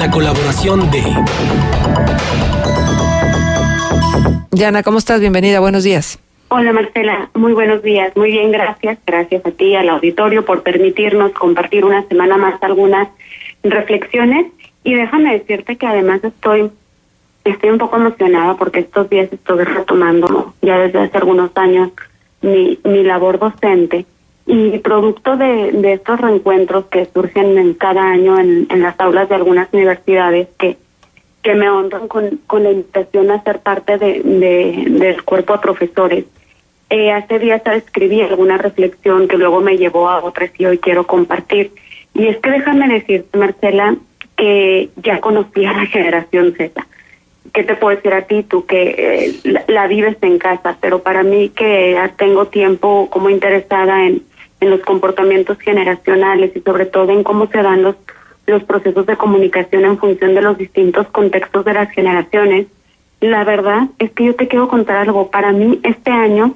la colaboración de... Yana, ¿cómo estás? Bienvenida, buenos días. Hola Marcela, muy buenos días, muy bien, gracias. Gracias a ti, al auditorio, por permitirnos compartir una semana más algunas reflexiones. Y déjame decirte que además estoy un poco emocionada porque estos días estoy retomando ya desde hace algunos años mi labor docente, y producto de estos reencuentros que surgen en cada año en las aulas de algunas universidades que me honran con la invitación a ser parte del cuerpo de profesores. Hace días escribí alguna reflexión que luego me llevó a otras y hoy quiero compartir. Y es que déjame decirte, Marcela, que ya conocí a la generación Z. ¿Qué te puedo decir a ti, tú que la vives en casa? Pero para mí, que ya tengo tiempo como interesada en los comportamientos generacionales y sobre todo en cómo se dan los procesos de comunicación en función de los distintos contextos de las generaciones, la verdad es que yo te quiero contar algo. Para mí, este año,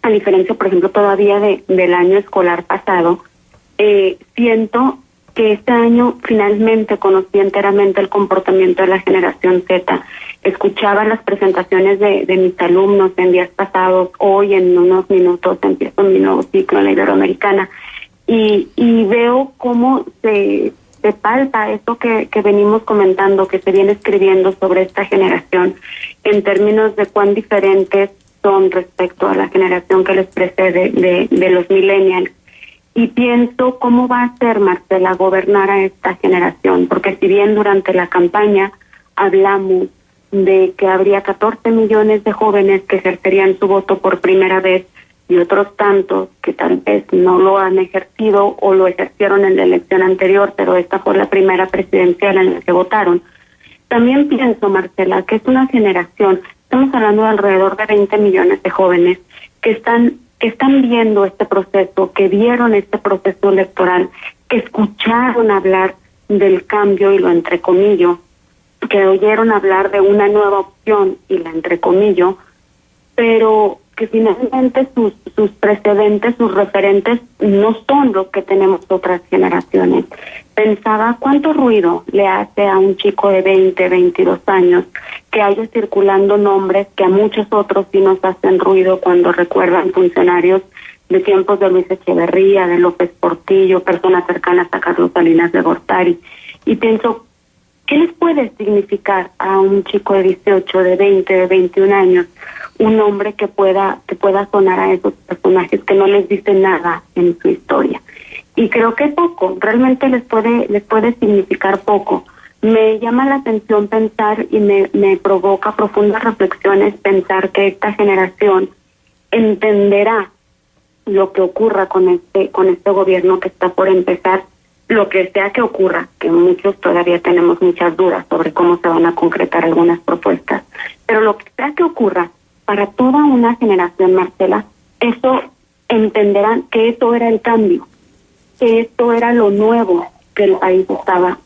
a diferencia, por ejemplo, todavía del año escolar pasado, siento que este año finalmente conocí enteramente el comportamiento de la generación Z. Escuchaba las presentaciones de mis alumnos en días pasados. Hoy, en unos minutos, empiezo mi nuevo ciclo en la Iberoamericana y veo cómo se palpa esto que venimos comentando, que se viene escribiendo sobre esta generación en términos de cuán diferentes son respecto a la generación que les precede de los millennials. Y pienso cómo va a ser, Marcela, gobernar a esta generación, porque si bien durante la campaña hablamos de que habría 14 millones de jóvenes que ejercerían su voto por primera vez y otros tantos que tal vez no lo han ejercido o lo ejercieron en la elección anterior, pero esta fue la primera presidencial en la que votaron, también pienso, Marcela, que es una generación, estamos hablando de alrededor de 20 millones de jóvenes que están viendo este proceso, que vieron este proceso electoral, que escucharon hablar del cambio y lo entrecomillo, que oyeron hablar de una nueva opción y la entrecomillo, pero que finalmente sus precedentes, sus referentes no son los que tenemos otras generaciones. Pensaba cuánto ruido le hace a un chico de 20, 22 años que haya circulando nombres que a muchos otros sí nos hacen ruido cuando recuerdan funcionarios de tiempos de Luis Echeverría, de López Portillo, personas cercanas a Carlos Salinas de Gortari. Y pienso, ¿qué les puede significar a un chico de 18, de 20, de 21 años un nombre que pueda sonar a esos personajes que no les dice nada en su historia? Y creo que poco, realmente les puede significar poco. Me llama la atención pensar y me provoca profundas reflexiones pensar que esta generación entenderá lo que ocurra con este gobierno que está por empezar, lo que sea que ocurra, que muchos todavía tenemos muchas dudas sobre cómo se van a concretar algunas propuestas, pero lo que sea que ocurra, para toda una generación, Marcela, eso entenderán que eso era el cambio, que esto era lo nuevo que el país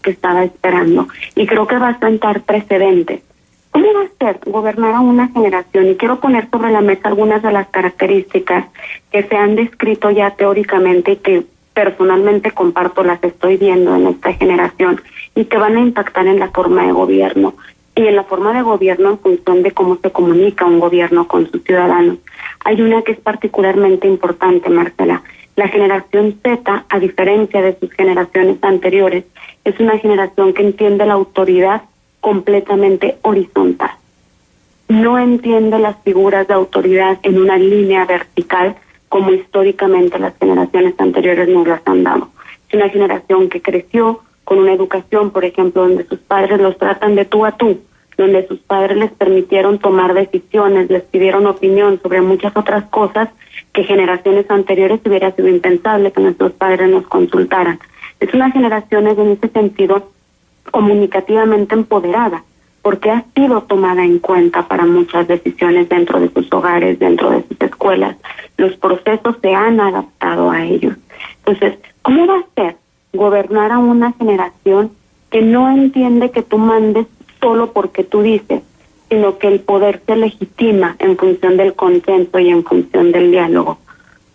estaba esperando. Y creo que va a sentar precedentes. ¿Cómo va a ser gobernar a una generación? Y quiero poner sobre la mesa algunas de las características que se han descrito ya teóricamente y que personalmente comparto, las estoy viendo en esta generación y que van a impactar en la forma de gobierno y en la forma de gobierno en función de cómo se comunica un gobierno con sus ciudadanos. Hay una que es particularmente importante, Marcela. La generación Z, a diferencia de sus generaciones anteriores, es una generación que entiende la autoridad completamente horizontal. No entiende las figuras de autoridad en una línea vertical como históricamente las generaciones anteriores nos las han dado. Es una generación que creció con una educación, por ejemplo, donde sus padres los tratan de tú a tú, donde sus padres les permitieron tomar decisiones, les pidieron opinión sobre muchas otras cosas que generaciones anteriores hubiera sido impensable que nuestros padres nos consultaran. Es una generación en ese sentido comunicativamente empoderada, porque ha sido tomada en cuenta para muchas decisiones dentro de sus hogares, dentro de sus escuelas. Los procesos se han adaptado a ellos. Entonces, ¿cómo va a ser gobernar a una generación que no entiende que tú mandes solo porque tú dices, sino que el poder se legitima en función del consenso y en función del diálogo?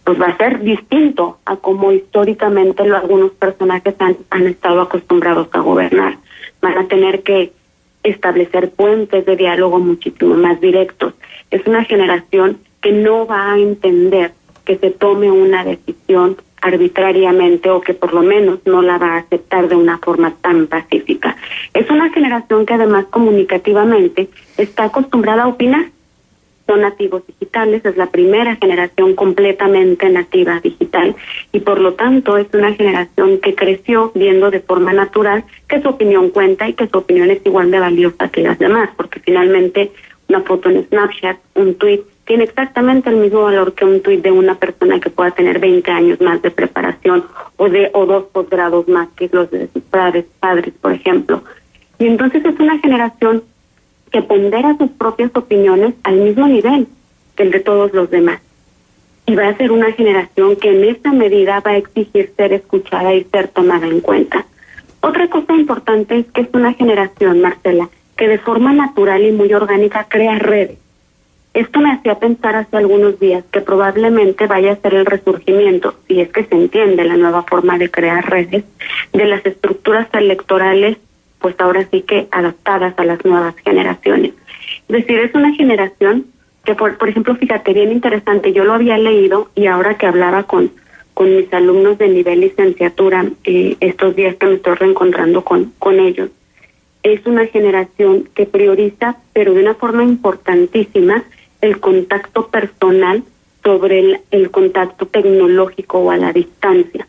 Pues va a ser distinto a como históricamente algunos personajes han estado acostumbrados a gobernar. van a tener que establecer puentes de diálogo muchísimo más directos. Es una generación que no va a entender que se tome una decisión arbitrariamente o que por lo menos no la va a aceptar de una forma tan pacífica. Es una generación que además comunicativamente está acostumbrada a opinar. Son nativos digitales, es la primera generación completamente nativa digital y por lo tanto es una generación que creció viendo de forma natural que su opinión cuenta y que su opinión es igual de valiosa que las demás, porque finalmente una foto en Snapchat, un tweet, tiene exactamente el mismo valor que un tuit de una persona que pueda tener 20 años más de preparación o 2 posgrados más que los de sus padres, por ejemplo. Y entonces es una generación que pondera sus propias opiniones al mismo nivel que el de todos los demás. Y va a ser una generación que en esta medida va a exigir ser escuchada y ser tomada en cuenta. Otra cosa importante es que es una generación, Marcela, que de forma natural y muy orgánica crea redes. Esto me hacía pensar hace algunos días que probablemente vaya a ser el resurgimiento, si es que se entiende la nueva forma de crear redes, de las estructuras electorales, pues ahora sí que adaptadas a las nuevas generaciones. Es decir, es una generación que, por ejemplo, fíjate, bien interesante, yo lo había leído y ahora que hablaba con mis alumnos de nivel licenciatura, estos días que me estoy reencontrando con ellos, es una generación que prioriza, pero de una forma importantísima, el contacto personal sobre el contacto tecnológico o a la distancia.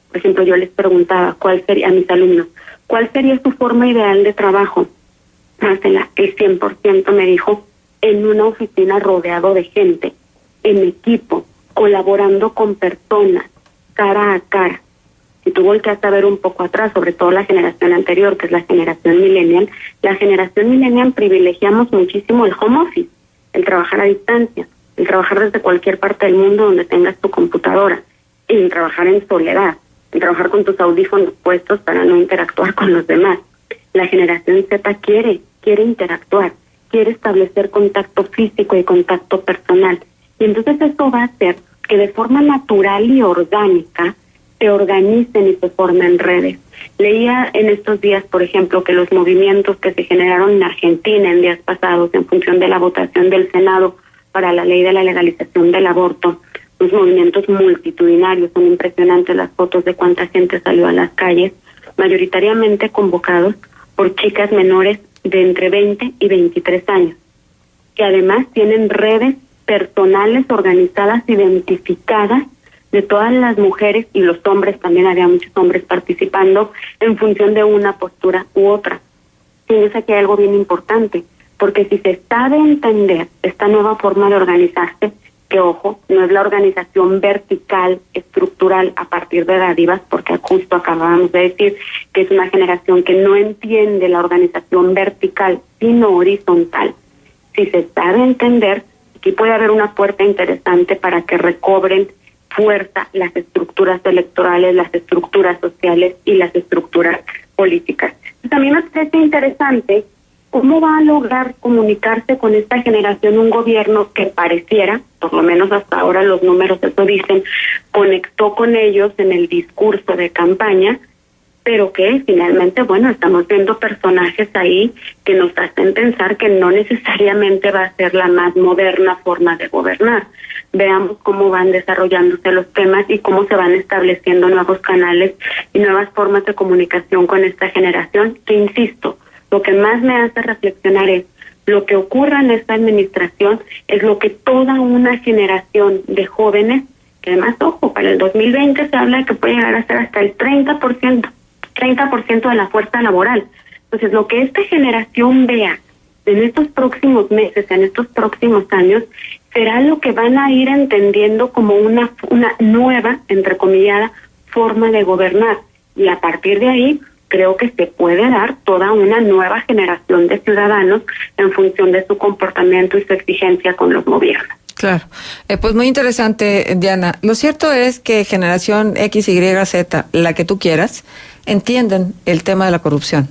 Por ejemplo, yo les preguntaba cuál sería, a mis alumnos, ¿cuál sería su forma ideal de trabajo? Marcela, el 100% me dijo, en una oficina rodeado de gente, en equipo, colaborando con personas, cara a cara. Si tú volteas a ver un poco atrás, sobre todo la generación anterior, que es la generación millennial privilegiamos muchísimo el home office, el trabajar a distancia, el trabajar desde cualquier parte del mundo donde tengas tu computadora, el trabajar en soledad, el trabajar con tus audífonos puestos para no interactuar con los demás. La generación Z quiere interactuar, quiere establecer contacto físico y contacto personal. Y entonces esto va a hacer que de forma natural y orgánica se organicen y se formen redes. Leía en estos días, por ejemplo, que los movimientos que se generaron en Argentina en días pasados en función de la votación del Senado para la ley de la legalización del aborto, los movimientos multitudinarios, son impresionantes las fotos de cuánta gente salió a las calles, mayoritariamente convocados por chicas menores de entre 20 y 23 años, que además tienen redes personales organizadas, identificadas, de todas las mujeres y los hombres, también había muchos hombres participando en función de una postura u otra. Y yo sé que hay algo bien importante, porque si se sabe entender esta nueva forma de organizarse, que ojo, no es la organización vertical, estructural a partir de dádivas, porque justo acabamos de decir que es una generación que no entiende la organización vertical, sino horizontal. Si se sabe entender, aquí puede haber una puerta interesante para que recobren fuerza las estructuras electorales, las estructuras sociales y las estructuras políticas. También me parece interesante cómo va a lograr comunicarse con esta generación un gobierno que pareciera, por lo menos hasta ahora los números eso dicen, conectó con ellos en el discurso de campaña, pero que finalmente, bueno, estamos viendo personajes ahí que nos hacen pensar que no necesariamente va a ser la más moderna forma de gobernar. Veamos cómo van desarrollándose los temas y cómo se van estableciendo nuevos canales y nuevas formas de comunicación con esta generación, que insisto, lo que más me hace reflexionar es lo que ocurra en esta administración es lo que toda una generación de jóvenes, que además, ojo, para el 2020 se habla de que puede llegar a ser hasta el 30% de la fuerza laboral. Entonces, lo que esta generación vea en estos próximos meses, en estos próximos años, será lo que van a ir entendiendo como una nueva, entrecomillada, forma de gobernar. Y a partir de ahí, creo que se puede dar toda una nueva generación de ciudadanos en función de su comportamiento y su exigencia con los gobiernos. Claro. Pues muy interesante, Diana. Lo cierto es que generación X, Y, Z, la que tú quieras, entienden el tema de la corrupción.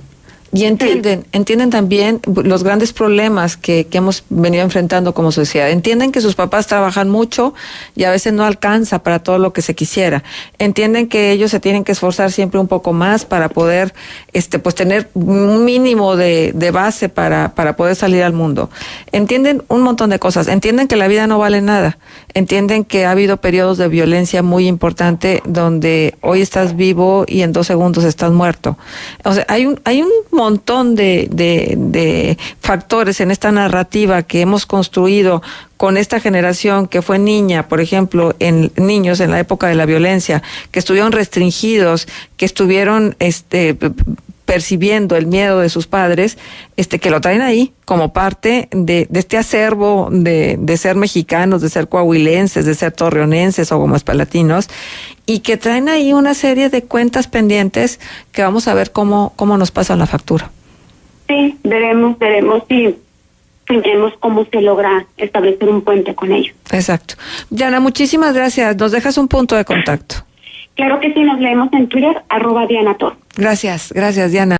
Y entienden también los grandes problemas que hemos venido enfrentando como sociedad. Entienden que sus papás trabajan mucho y a veces no alcanza para todo lo que se quisiera. Entienden que ellos se tienen que esforzar siempre un poco más para poder, pues tener un mínimo de base para poder salir al mundo. Entienden un montón de cosas. Entienden que la vida no vale nada. Entienden que ha habido periodos de violencia muy importante donde hoy estás vivo y en 2 segundos estás muerto. O sea, hay un montón de factores en esta narrativa que hemos construido con esta generación que fue niña, por ejemplo, en niños en la época de la violencia, que estuvieron restringidos, que estuvieron percibiendo el miedo de sus padres, que lo traen ahí como parte de este acervo de ser mexicanos, de ser coahuilenses, de ser torreonenses o como espalatinos, y que traen ahí una serie de cuentas pendientes que vamos a ver cómo nos pasan la factura. Sí, veremos y veremos cómo se logra establecer un puente con ellos. Exacto. Diana, muchísimas gracias. Nos dejas un punto de contacto. Claro que sí, nos leemos en Twitter, @DianaToro. Gracias, Diana.